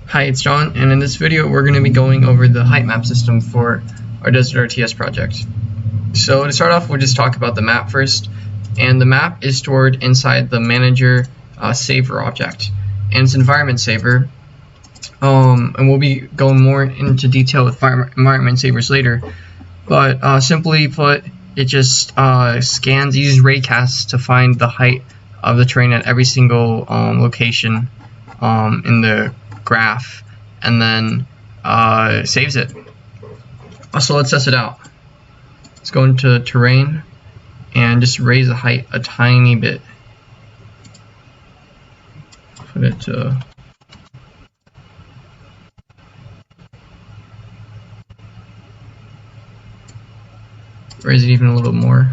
Hi, it's John, and in this video we're going to be going over the Heightmap system for our Desert RTS project. So to start off, we'll just talk about the map first, and the map is stored inside the manager saver object, and it's environment saver, and we'll be going more into detail with environment savers later, but simply put, it just uses raycasts to find the height of the terrain at every single location in the graph, and then saves it. So let's test it out. Let's go into terrain and just raise the height a tiny bit. Put it to raise it even a little more,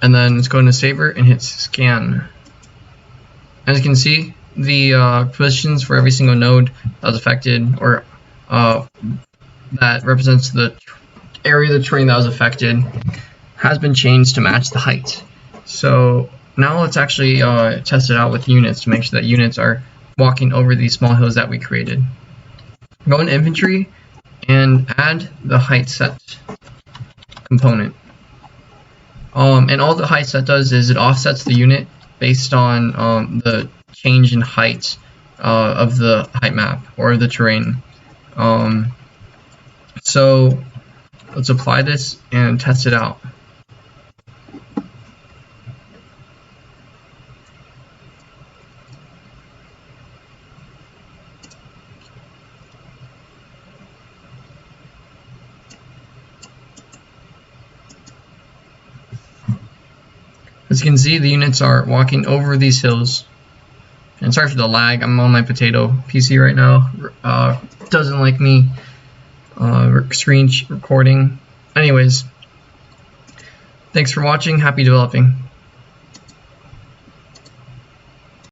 and then let's go into saver and hit scan. As you can see, the positions for every single node that was affected, or that represents the area of the terrain that was affected, has been changed to match the height. So now let's actually test it out with units to make sure that units are walking over these small hills that we created. Go into inventory and add the height set component. And all the height set does is it offsets the unit based on the change in height of the height map or the terrain. So let's apply this and test it out. As you can see, the units are walking over these hills. And sorry for the lag, I'm on my potato PC right now. Doesn't like me screen recording. Anyways, thanks for watching, happy developing.